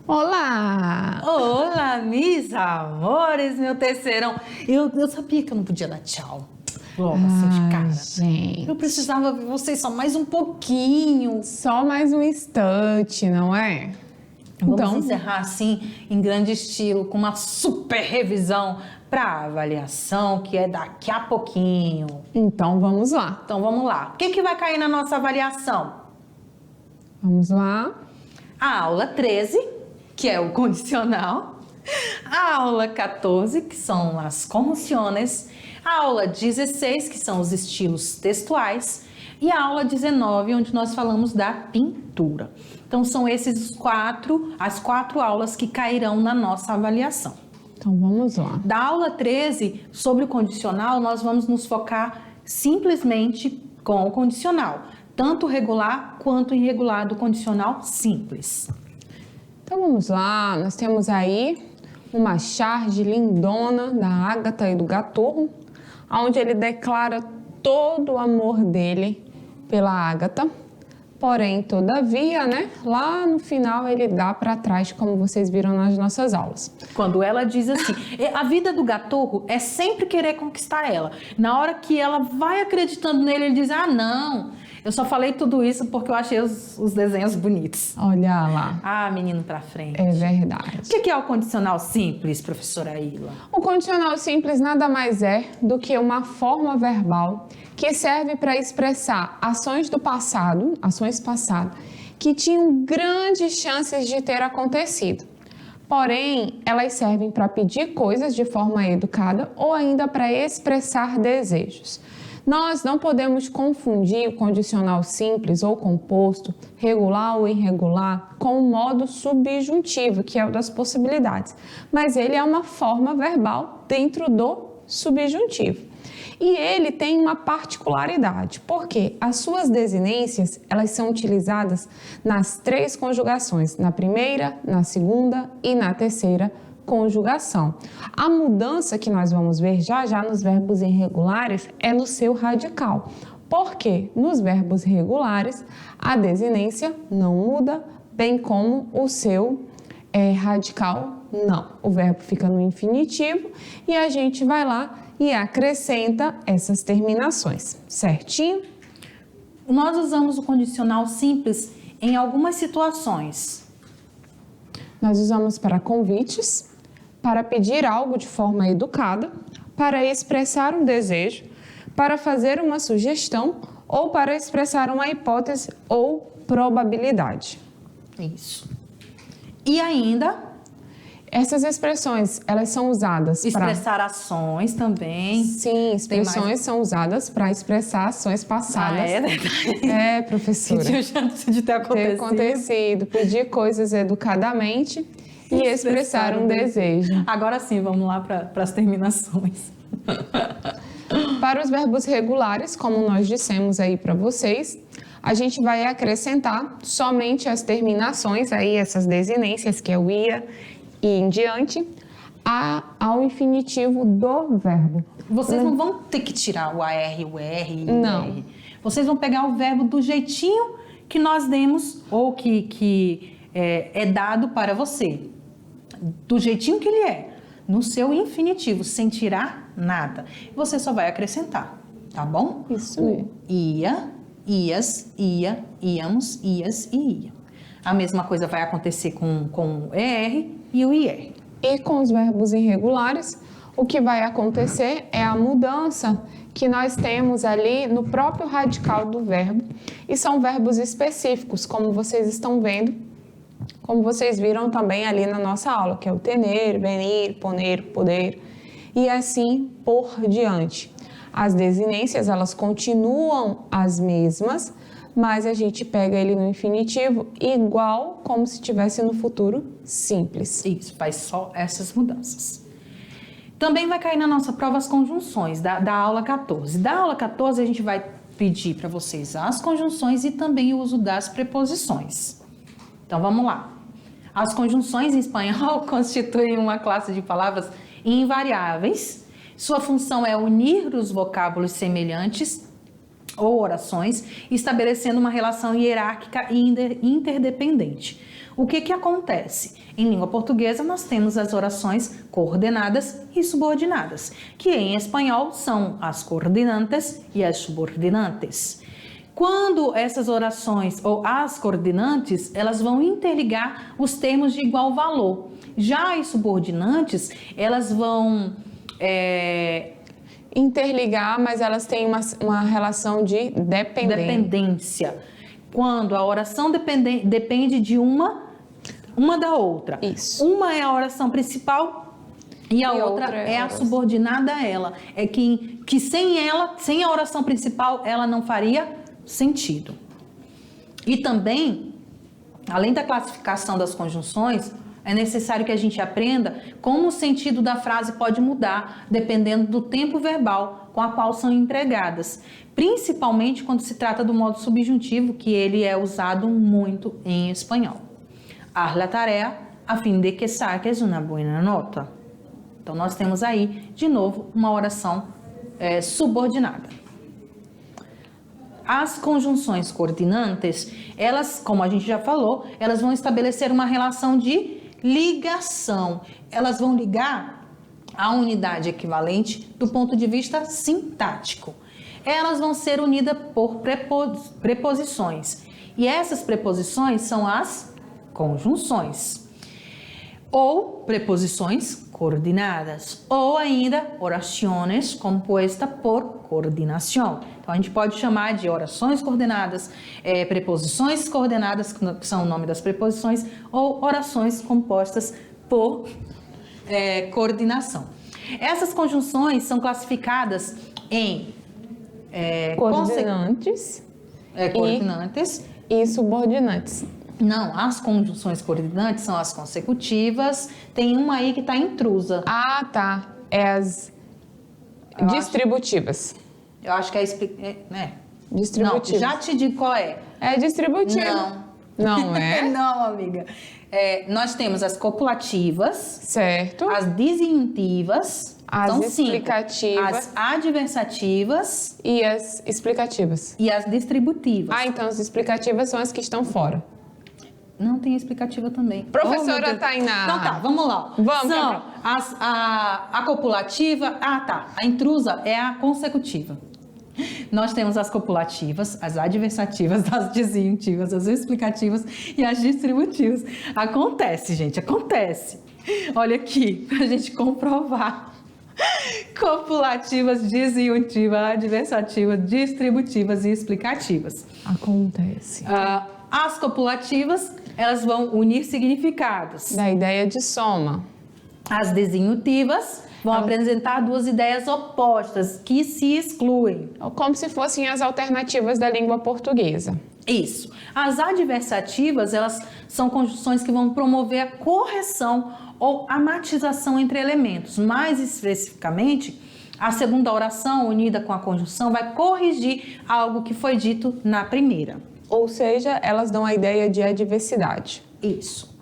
Olá! Olá, meus amores, meu terceirão. Eu sabia que eu não podia dar tchau. Logo assim de cara. Gente. Eu precisava ver vocês só mais um pouquinho. Só mais um instante, não é? Vamos encerrar assim, em grande estilo, com uma super revisão para avaliação, que é daqui a pouquinho. Então vamos lá. Então vamos lá. O que vai cair na nossa avaliação? Vamos lá. A aula 13, que é o condicional. A aula 14, que são as conjunções. A aula 16, que são os estilos textuais. E a aula 19, onde nós falamos da pintura. Então, são as quatro aulas que cairão na nossa avaliação. Então, vamos lá. Da aula 13, sobre o condicional, nós vamos nos focar simplesmente com o condicional. Tanto regular quanto irregular do condicional simples. Então, vamos lá. Nós temos aí uma charge lindona da Agatha e do Gaturro, onde ele declara todo o amor dele pela Agatha. Porém, todavia, né, lá no final ele dá para trás, como vocês viram nas nossas aulas. Quando ela diz assim, a vida do Gaturro é sempre querer conquistar ela. Na hora que ela vai acreditando nele, ele diz, não, eu só falei tudo isso porque eu achei os desenhos bonitos. Olha lá. Ah, menino pra frente. É verdade. O que é o condicional simples, professora Ila? O condicional simples nada mais é do que uma forma verbal que serve para expressar ações do passado, ações passadas, que tinham grandes chances de ter acontecido. Porém, elas servem para pedir coisas de forma educada ou ainda para expressar desejos. Nós não podemos confundir o condicional simples ou composto, regular ou irregular, com o modo subjuntivo, que é o das possibilidades. Mas ele é uma forma verbal dentro do subjuntivo. E ele tem uma particularidade, porque as suas desinências, elas são utilizadas nas três conjugações, na primeira, na segunda e na terceira conjugação. A mudança que nós vamos ver já nos verbos irregulares é no seu radical, porque nos verbos regulares a desinência não muda, bem como o seu radical não. O verbo fica no infinitivo e a gente vai lá e acrescenta essas terminações, certinho? Nós usamos o condicional simples em algumas situações. Nós usamos para convites, para pedir algo de forma educada, para expressar um desejo, para fazer uma sugestão ou para expressar uma hipótese ou probabilidade. Isso. E ainda... Essas expressões, elas são usadas para... Expressar ações também. Sim, expressões são usadas para expressar ações passadas. Ah, é verdade. É, professora. Que tinha chance de ter acontecido. Pedir coisas educadamente e expressar um desejo. Agora sim, vamos lá para as terminações. Para os verbos regulares, como nós dissemos aí para vocês, a gente vai acrescentar somente as terminações, aí essas desinências, que é o ia e em diante, ao infinitivo do verbo. Vocês não vão ter que tirar o AR, o R e o não. R. Vocês vão pegar o verbo do jeitinho que nós demos ou que é dado para você. Do jeitinho que ele é, no seu infinitivo, sem tirar nada. Você só vai acrescentar, tá bom? Isso mesmo. Ia, ias, ia, íamos, ias e ia. A mesma coisa vai acontecer com o ER e o IR. E com os verbos irregulares, o que vai acontecer é a mudança que nós temos ali no próprio radical do verbo. E são verbos específicos, como vocês estão vendo, como vocês viram também ali na nossa aula, que é o tener, venir, poner, poder, e assim por diante. As desinências, elas continuam as mesmas, mas a gente pega ele no infinitivo igual como se estivesse no futuro simples. Isso, faz só essas mudanças. Também vai cair na nossa prova as conjunções da aula 14. Da aula 14 a gente vai pedir para vocês as conjunções e também o uso das preposições. Então vamos lá. As conjunções em espanhol constituem uma classe de palavras invariáveis. Sua função é unir os vocábulos semelhantes ou orações, estabelecendo uma relação hierárquica e interdependente. O que acontece? Em língua portuguesa, nós temos as orações coordenadas e subordinadas, que em espanhol são as coordinantes e as subordinantes. Quando essas orações ou as coordinantes, elas vão interligar os termos de igual valor. Já as subordinantes, elas vão interligar, mas elas têm uma relação de dependência. Quando a oração depende de uma da outra. Isso. Uma é a oração principal e a outra é a subordinada a ela. É que sem ela, sem a oração principal, ela não faria sentido. E também, além da classificação das conjunções, é necessário que a gente aprenda como o sentido da frase pode mudar, dependendo do tempo verbal com a qual são empregadas, principalmente quando se trata do modo subjuntivo, que ele é usado muito em espanhol. Haz la tarea a fim de que saques una buena nota. Então, nós temos aí, de novo, uma oração subordinada. As conjunções coordinantes, elas, como a gente já falou, elas vão estabelecer uma relação de ligação. Elas vão ligar a unidade equivalente do ponto de vista sintático. Elas vão ser unidas por preposições. E essas preposições são as conjunções. Ou preposições coordenadas. Ou ainda orações compostas por coordenação. Então, a gente pode chamar de orações coordenadas, preposições coordenadas, que são o nome das preposições, ou orações compostas por coordenação. Essas conjunções são classificadas em coordinantes, coordinantes e subordinantes. Não, as conjunções coordinantes são as consecutivas. Tem uma aí que está intrusa. Ah, tá. É as distributivas. Eu acho que é... Distributivas. Não, já te digo qual é. É distributiva. Não é? Não, amiga. Nós temos as copulativas. Certo. As disjuntivas. As explicativas. As adversativas. E as explicativas. E as distributivas. Ah, então as explicativas são as que estão fora. Não, tem explicativa também. Professora Tainá. Então tá, vamos lá. Vamos. São a copulativa... Ah, tá. A intrusa é a consecutiva. Nós temos as copulativas, as adversativas, as disjuntivas, as explicativas e as distributivas. Acontece, gente, acontece. Olha aqui, pra gente comprovar. Copulativas, disjuntivas, adversativas, distributivas e explicativas. Acontece. As copulativas, elas vão unir significados. Da ideia de soma. As disjuntivas vão apresentar duas ideias opostas que se excluem. Como se fossem as alternativas da língua portuguesa. Isso. As adversativas, elas são conjunções que vão promover a correção ou a matização entre elementos. Mais especificamente, a segunda oração unida com a conjunção vai corrigir algo que foi dito na primeira. Ou seja, elas dão a ideia de adversidade. Isso.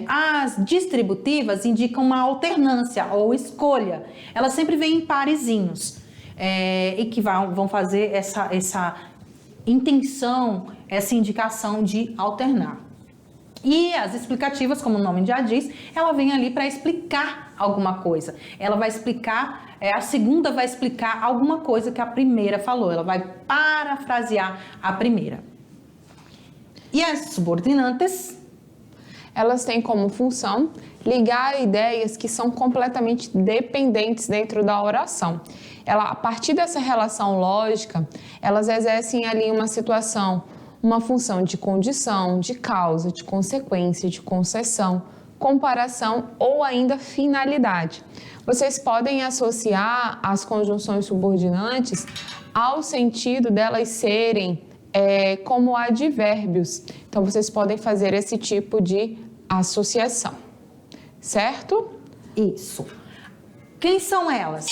As distributivas indicam uma alternância ou escolha. Elas sempre vêm em parezinhos e que vão fazer essa intenção, essa indicação de alternar. E as explicativas, como o nome já diz, ela vem ali para explicar alguma coisa. Ela vai explicar, a segunda vai explicar alguma coisa que a primeira falou. Ela vai parafrasear a primeira. E as subordinantes, elas têm como função ligar ideias que são completamente dependentes dentro da oração. A partir dessa relação lógica, elas exercem ali uma função de condição, de causa, de consequência, de concessão, comparação ou ainda finalidade. Vocês podem associar as conjunções subordinantes ao sentido delas serem como advérbios. Então, vocês podem fazer esse tipo de associação, certo? Isso. Quem são elas?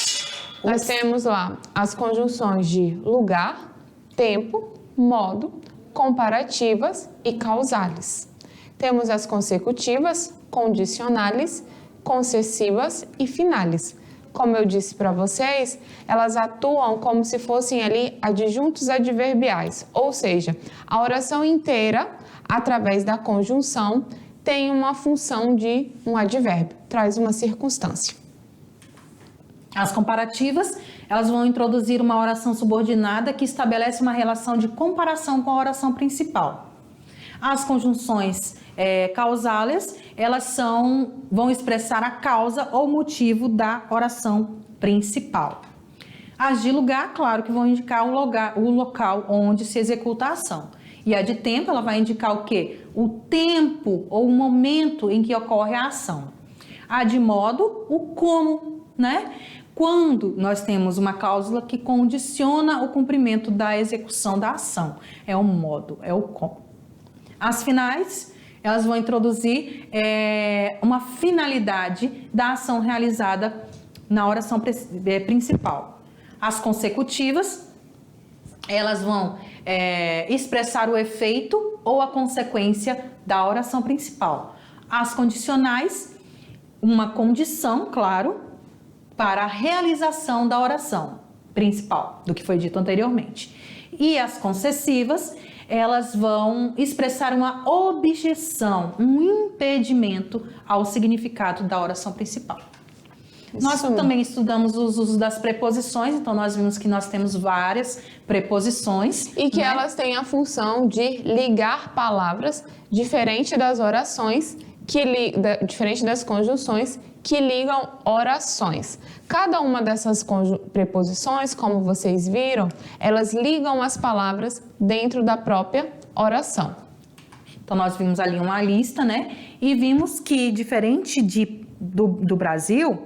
Nós temos lá as conjunções de lugar, tempo, modo, comparativas e causales. Temos as consecutivas, condicionais, concessivas e finales. como eu disse para vocês, elas atuam como se fossem ali adjuntos adverbiais, ou seja, a oração inteira, através da conjunção, tem uma função de um advérbio, traz uma circunstância. As comparativas, elas vão introduzir uma oração subordinada que estabelece uma relação de comparação com a oração principal. As conjunções causales, elas vão expressar a causa ou motivo da oração principal. As de lugar, claro que vão indicar o local onde se executa a ação. E a de tempo, ela vai indicar o quê? O tempo ou o momento em que ocorre a ação. A de modo, o como, né? Quando nós temos uma cláusula que condiciona o cumprimento da execução da ação. É o modo, é o como. As finais, elas vão introduzir uma finalidade da ação realizada na oração principal. As consecutivas, elas vão expressar o efeito ou a consequência da oração principal. As condicionais, uma condição, claro, para a realização da oração principal, do que foi dito anteriormente. E as concessivas, elas vão expressar uma objeção, um impedimento ao significado da oração principal. Nós também estudamos os usos das preposições, então nós vimos que nós temos várias preposições. E que elas têm a função de ligar palavras, diferente das orações, diferente das conjunções que ligam orações. Cada uma dessas preposições, como vocês viram, elas ligam as palavras dentro da própria oração. Então nós vimos ali uma lista, né? E vimos que, diferente do Brasil,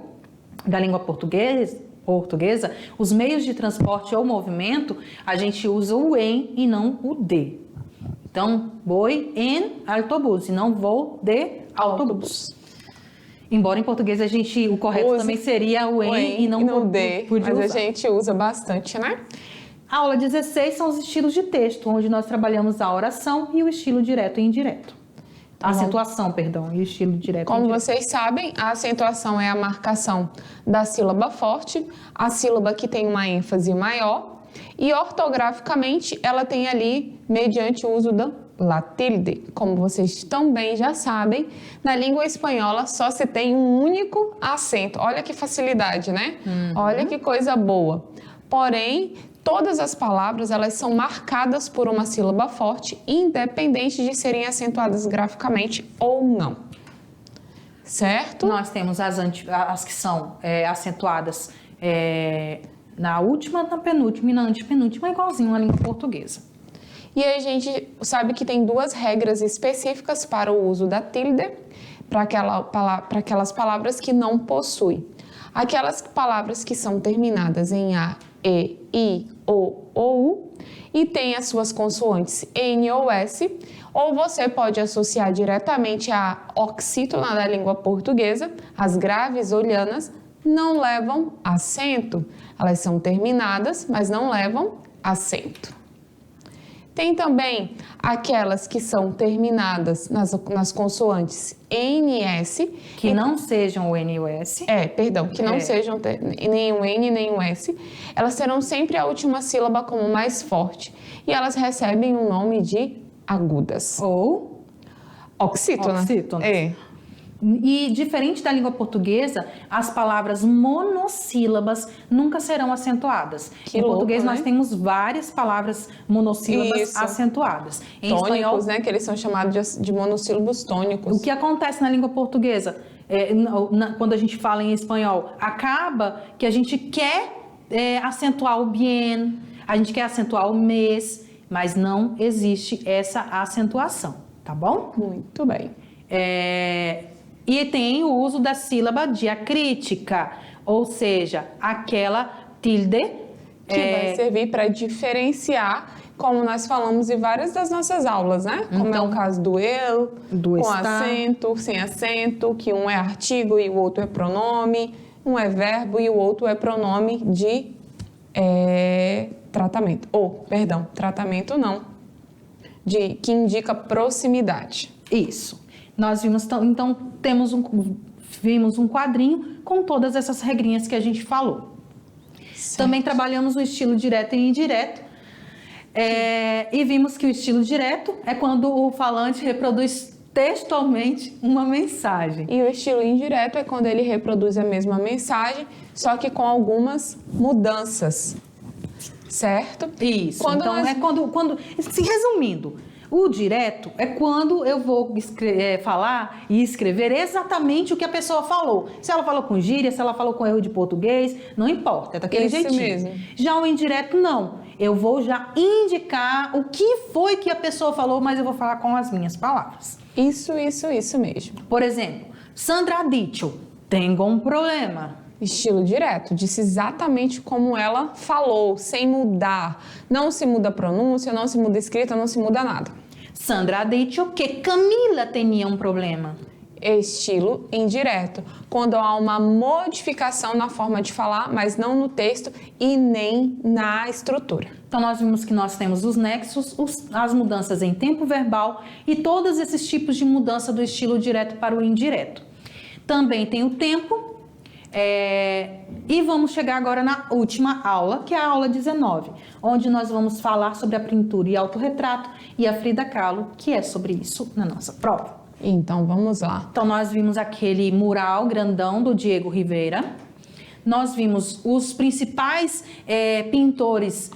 da língua portuguesa, os meios de transporte ou movimento, a gente usa o em e não o de. Então, voy en autobús e não vou de autobús. Embora em português o correto também seria o em e não o de. Mas a gente usa bastante, né? A aula 16 são os estilos de texto, onde nós trabalhamos a oração e o estilo direto e indireto. A acentuação, perdão, e o estilo direto. Como vocês sabem, a acentuação é a marcação da sílaba forte, a sílaba que tem uma ênfase maior, e ortograficamente ela tem ali, mediante o uso da la tilde. Como vocês também já sabem, na língua espanhola só se tem um único acento. Olha que facilidade, né? Olha que coisa boa. Porém, todas as palavras, elas são marcadas por uma sílaba forte, independente de serem acentuadas graficamente ou não. Certo? Nós temos as que são acentuadas na última, na penúltima e na antepenúltima, igualzinho à língua portuguesa. E aí a gente sabe que tem duas regras específicas para o uso da tilde, para aquelas palavras que não possuem. Aquelas palavras que são terminadas em A, E, I, O ou U e tem as suas consoantes N ou S, ou você pode associar diretamente à oxítona da língua portuguesa, as graves ou lianas não levam acento. Elas são terminadas, mas não levam acento. Tem também aquelas que são terminadas nas consoantes N e S. Que não sejam o N e o S. Que não sejam nem o N nem o S. Elas terão sempre a última sílaba como mais forte. E elas recebem o nome de agudas. Ou oxítona. E diferente da língua portuguesa, as palavras monossílabas nunca serão acentuadas. Em português, nós temos várias palavras monossílabas acentuadas. Em espanhol, né? Que eles são chamados de monossílabos tônicos. O que acontece na língua portuguesa, quando a gente fala em espanhol, acaba que a gente quer acentuar o bien, a gente quer acentuar o mes, mas não existe essa acentuação, tá bom? Muito bem. E tem o uso da sílaba diacrítica, ou seja, aquela tilde que vai servir para diferenciar, como nós falamos em várias das nossas aulas, né? Como é o caso do eu, com acento, sem acento, que um é artigo e o outro é pronome, um é verbo e o outro é pronome de tratamento. Tratamento não, que indica proximidade. Isso. Nós vimos, então, vimos um quadrinho com todas essas regrinhas que a gente falou. Certo. Também trabalhamos o estilo direto e indireto. E vimos que o estilo direto é quando o falante reproduz textualmente uma mensagem. E o estilo indireto é quando ele reproduz a mesma mensagem, só que com algumas mudanças, certo? Isso. Então, se resumindo, o direto é quando eu vou falar e escrever exatamente o que a pessoa falou. Se ela falou com gíria, se ela falou com erro de português, não importa, é daquele jeitinho. Mesmo. Já o indireto, não. Eu vou já indicar o que foi que a pessoa falou, mas eu vou falar com as minhas palavras. Isso mesmo. Por exemplo, Sandra ha dicho, tenho um problema. Estilo direto, disse exatamente como ela falou, sem mudar. Não se muda a pronúncia, não se muda a escrita, não se muda nada. Sandra ha dicho que Camila tinha um problema. Estilo indireto, quando há uma modificação na forma de falar, mas não no texto e nem na estrutura. Então, nós vimos que nós temos os nexos, as mudanças em tempo verbal e todos esses tipos de mudança do estilo direto para o indireto. Também tem o tempo, e vamos chegar agora na última aula, que é a aula 19, onde nós vamos falar sobre a pintura e autorretrato e a Frida Kahlo, que é sobre isso na nossa prova. Então, vamos lá. Então, nós vimos aquele mural grandão do Diego Rivera. Nós vimos os principais pintores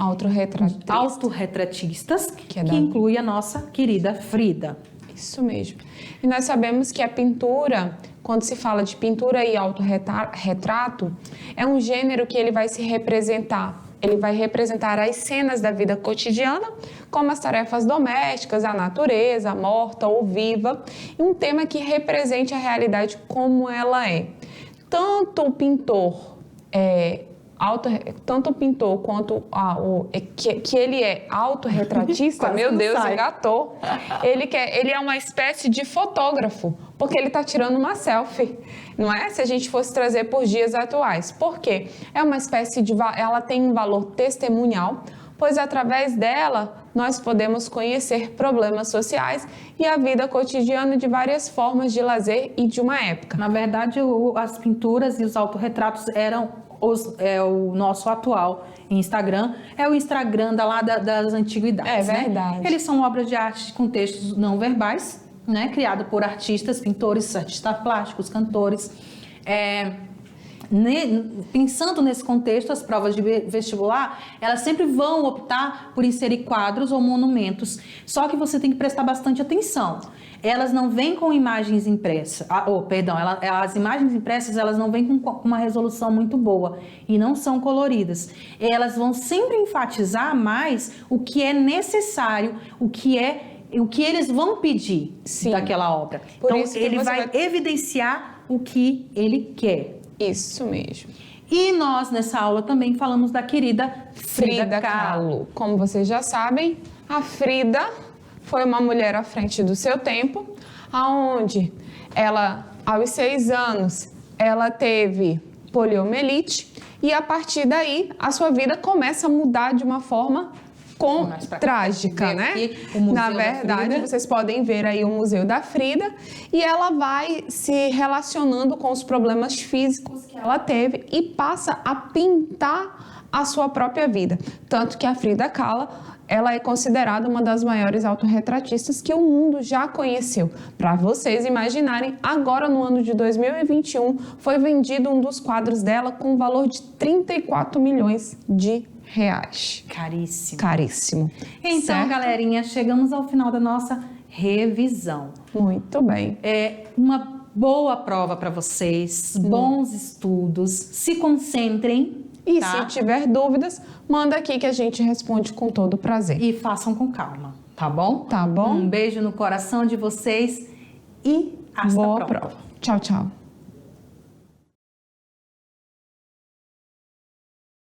autorretratistas, que inclui a nossa querida Frida. Isso mesmo. E nós sabemos que a pintura, quando se fala de pintura e autorretrato, é um gênero que ele vai se representar. Ele vai representar as cenas da vida cotidiana, como as tarefas domésticas, a natureza, morta ou viva, e um tema que represente a realidade como ela é. Tanto o pintor quanto que ele é autorretratista, meu Deus, engatou. Ele é uma espécie de fotógrafo, porque ele está tirando uma selfie, não é? Se a gente fosse trazer por dias atuais. Por quê? É uma espécie de... Ela tem um valor testemunhal, pois através dela nós podemos conhecer problemas sociais e a vida cotidiana de várias formas de lazer e de uma época. Na verdade, as pinturas e os autorretratos eram o nosso atual Instagram, é o Instagram das antiguidades. É verdade. Né? Eles são obras de arte com textos não verbais, né? Criado por artistas, pintores, artistas plásticos, cantores. Pensando nesse contexto, as provas de vestibular, elas sempre vão optar por inserir quadros ou monumentos, só que você tem que prestar bastante atenção. Elas não vêm com imagens impressas, as imagens impressas elas não vêm com uma resolução muito boa e não são coloridas. Elas vão sempre enfatizar mais o que é necessário, o que eles vão pedir daquela obra. Então, ele vai evidenciar o que ele quer. Isso mesmo. E nós, nessa aula, também falamos da querida Frida Kahlo. Como vocês já sabem, a Frida foi uma mulher à frente do seu tempo, aonde ela, aos 6 anos, ela teve poliomielite e, a partir daí, a sua vida começa a mudar de uma forma trágica, né? Na verdade, vocês podem ver aí o Museu da Frida e ela vai se relacionando com os problemas físicos que ela teve e passa a pintar a sua própria vida. Tanto que a Frida Kahlo, ela é considerada uma das maiores autorretratistas que o mundo já conheceu. Para vocês imaginarem, agora no ano de 2021, foi vendido um dos quadros dela com um valor de 34 milhões de reais. Caríssimo. Caríssimo. Então, certo? Galerinha, chegamos ao final da nossa revisão. Muito bem. É uma boa prova para vocês, bons estudos, se concentrem. E se tiver dúvidas, manda aqui que a gente responde com todo prazer. E façam com calma, tá bom? Tá bom. Um beijo no coração de vocês e hasta boa a prova. Tchau, tchau.